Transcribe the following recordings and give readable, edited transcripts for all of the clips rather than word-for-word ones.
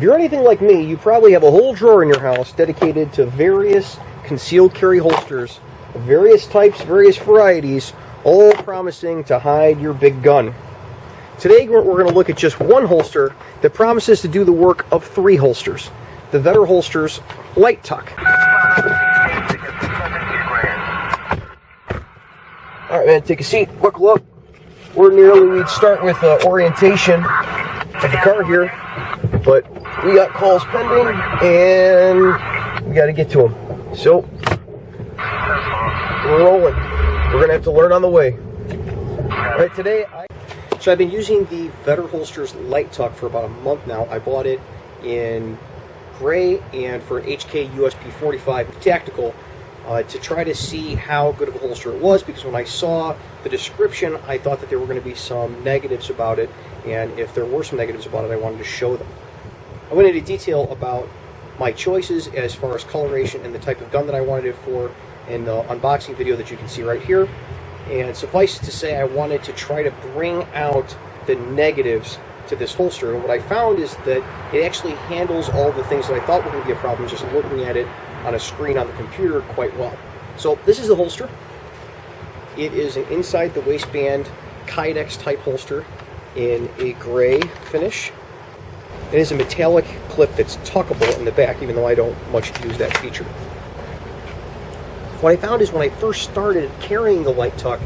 If you're anything like me, you probably have a whole drawer in your house dedicated to various concealed carry holsters of various types, various varieties, all promising to hide your big gun. Today we're going to look at just one holster that promises to do the work of 3 holsters. The Vedder holster's LightTuck. Alright man, take a seat, buckle up. Ordinarily we'd start with orientation of the car here, but we got calls pending and we got to get to them. So, we're rolling. We're going to have to learn on the way. Alright, today I've been using the Vedder holster's LightTuck for about a month now. I bought it in gray and for an HK USP 45 tactical to try to see how good of a holster it was, because when I saw the description I thought that there were going to be some negatives about it, and if there were some negatives about it I wanted to show them. I went into detail about my choices as far as coloration and the type of gun that I wanted it for in the unboxing video that you can see right here. And suffice it to say, I wanted to try to bring out the negatives to this holster. And what I found is that it actually handles all the things that I thought were going to be a problem just looking at it on a screen on the computer quite well. So this is the holster. It is an inside the waistband kydex type holster in a gray finish. It is a metallic clip that's tuckable in the back, even though I don't much use that feature. What I found is when I first started carrying the LightTuck,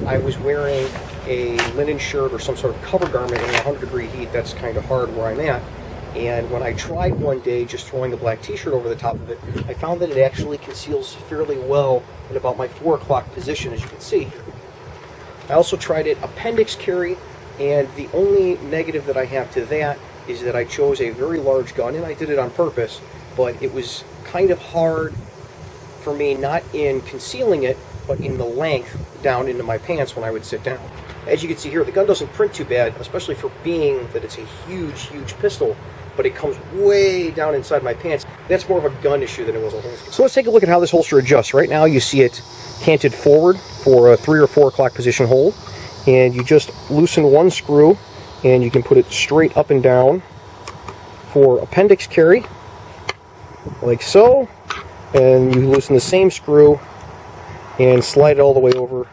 I was wearing a linen shirt or some sort of cover garment in 100-degree heat. That's kind of hard where I'm at. And when I tried one day just throwing a black t-shirt over the top of it, I found that it actually conceals fairly well in about my 4 o'clock position, as you can see. I also tried it appendix carry, and the only negative that I have to that is that I chose a very large gun, and I did it on purpose, but it was kind of hard for me, not in concealing it, but in the length down into my pants when I would sit down. As you can see here, the gun doesn't print too bad, especially for being that it's a huge, huge pistol, but it comes way down inside my pants. That's more of a gun issue than it was a holster. So let's take a look at how this holster adjusts. Right now you see it canted forward for a 3 or 4 o'clock position hold, and you just loosen one screw and you can put it straight up and down for appendix carry, like so, and you loosen the same screw and slide it all the way over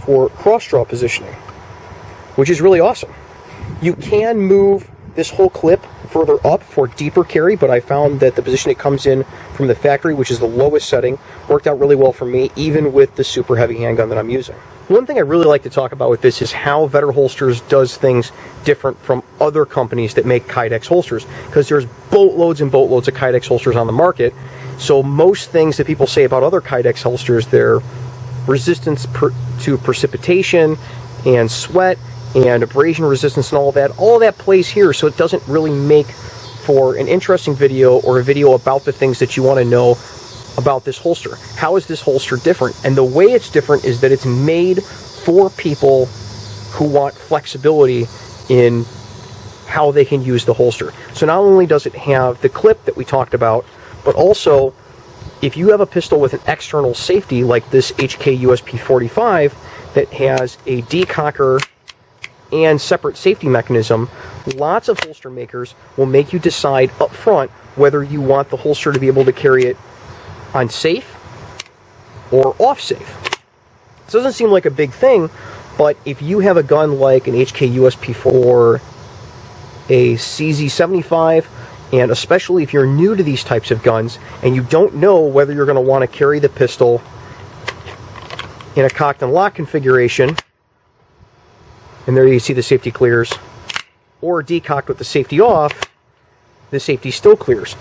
for cross draw positioning, which is really awesome. You can move this whole clip further up for deeper carry, but I found that the position it comes in from the factory, which is the lowest setting, worked out really well for me, even with the super heavy handgun that I'm using. One thing I really like to talk about with this is how Vedder Holsters does things different from other companies that make kydex holsters, because there's boatloads and boatloads of kydex holsters on the market. So most things that people say about other kydex holsters, their resistance to precipitation and sweat and abrasion resistance and all that plays here, so it doesn't really make for an interesting video or a video about the things that you want to know about this holster. How is this holster different? And the way it's different is that it's made for people who want flexibility in how they can use the holster. So not only does it have the clip that we talked about, but also if you have a pistol with an external safety like this HK USP 45 that has a decocker and separate safety mechanism, lots of holster makers will make you decide up front whether you want the holster to be able to carry it on safe or off safe. This doesn't seem like a big thing, but if you have a gun like an HK USP 4, a CZ75, and especially if you're new to these types of guns and you don't know whether you're going to want to carry the pistol in a cocked and lock configuration, and there you see the safety clears, or decocked with the safety off, the safety still clears.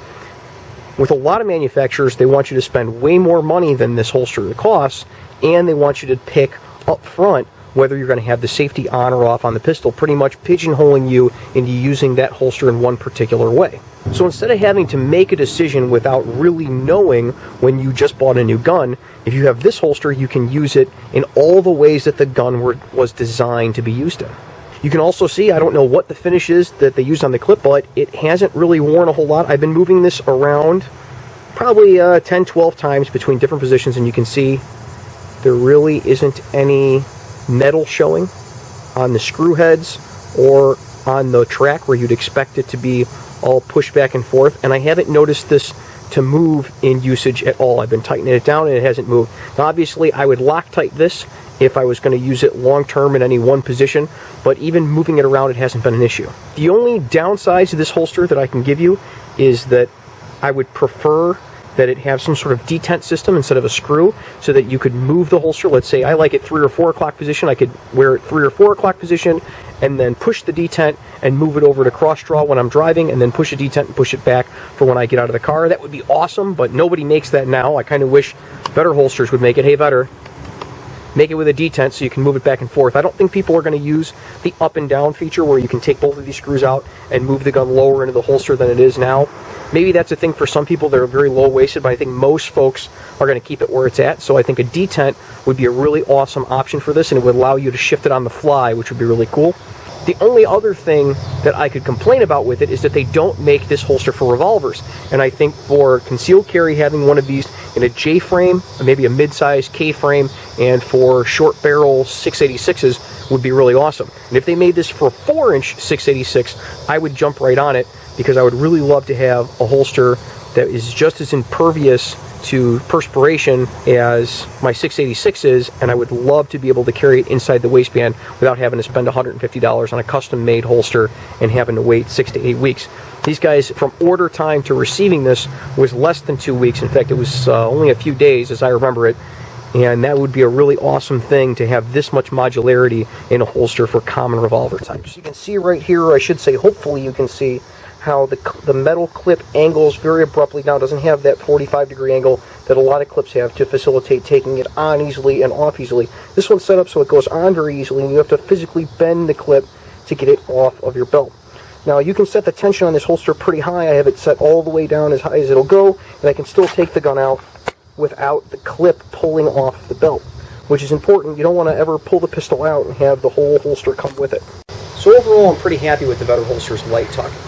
With a lot of manufacturers, they want you to spend way more money than this holster costs, and they want you to pick up front whether you're going to have the safety on or off on the pistol, pretty much pigeonholing you into using that holster in one particular way. So instead of having to make a decision without really knowing when you just bought a new gun, if you have this holster, you can use it in all the ways that the gun was designed to be used in. You can also see, I don't know what the finish is that they used on the clip, but it hasn't really worn a whole lot. I've been moving this around probably 10, 12 times between different positions, and you can see there really isn't any metal showing on the screw heads or on the track where you'd expect it to be all push back and forth, and I haven't noticed this to move in usage at all. I've been tightening it down and it hasn't moved. Now obviously I would Loctite this if I was going to use it long term in any one position, but even moving it around, it hasn't been an issue. The only downside to this holster that I can give you is that I would prefer that it have some sort of detent system instead of a screw, so that you could move the holster. Let's say I like it 3 or 4 o'clock position. I could wear it 3 or 4 o'clock position and then push the detent and move it over to cross draw when I'm driving, and then push a detent and push it back for when I get out of the car. That would be awesome, but nobody makes that now. I kind of wish Vedder holsters would make it. Hey Vedder, make it with a detent so you can move it back and forth. I don't think people are going to use the up and down feature where you can take both of these screws out and move the gun lower into the holster than it is now. Maybe that's a thing for some people that are very low-waisted, but I think most folks are going to keep it where it's at. So I think a detent would be a really awesome option for this, and it would allow you to shift it on the fly, which would be really cool. The only other thing that I could complain about with it is that they don't make this holster for revolvers. And I think for concealed carry, having one of these in a J frame, maybe a mid-size K frame, and for short barrel 686s would be really awesome. And if they made this for a 4-inch 686, I would jump right on it, because I would really love to have a holster that is just as impervious to perspiration as my 686 is, and I would love to be able to carry it inside the waistband without having to spend $150 on a custom-made holster and having to wait 6 to 8 weeks. These guys, from order time to receiving this, was less than 2 weeks. In fact, it was only a few days, as I remember it, and that would be a really awesome thing to have this much modularity in a holster for common revolver types. You can see right here, or I should say, hopefully you can see how the metal clip angles very abruptly now. It doesn't have that 45-degree angle that a lot of clips have to facilitate taking it on easily and off easily. This one's set up so it goes on very easily, and you have to physically bend the clip to get it off of your belt. Now you can set the tension on this holster pretty high. I have it set all the way down as high as it'll go, and I can still take the gun out without the clip pulling off the belt, which is important. You don't want to ever pull the pistol out and have the whole holster come with it. So overall, I'm pretty happy with the Vedder holster's LightTuck.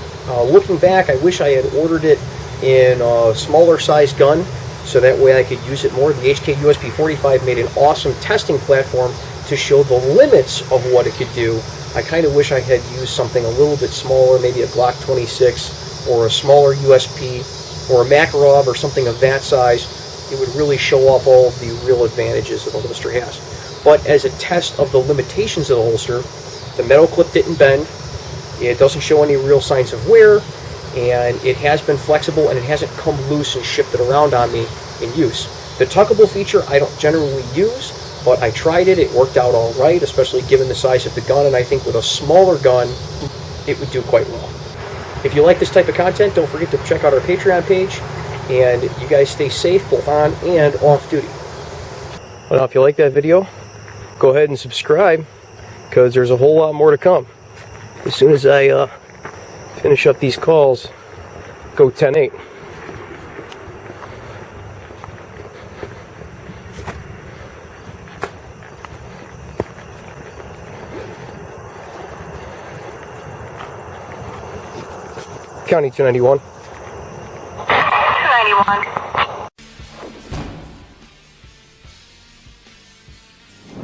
Looking back, I wish I had ordered it in a smaller size gun, so that way I could use it more. The HK-USB 45 made an awesome testing platform to show the limits of what it could do. I kind of wish I had used something a little bit smaller, maybe a Glock 26 or a smaller USP or a Makarov or something of that size. It would really show off all of the real advantages that the holster has. But as a test of the limitations of the holster, the metal clip didn't bend. It doesn't show any real signs of wear, and it has been flexible, and it hasn't come loose and shifted around on me in use. The tuckable feature I don't generally use, but I tried it. It worked out all right, especially given the size of the gun, and I think with a smaller gun, it would do quite well. If you like this type of content, don't forget to check out our Patreon page, and you guys stay safe both on and off duty. Well, now, if you like that video, go ahead and subscribe, because there's a whole lot more to come. As soon as I finish up these calls, go 10-8. County 291. 291.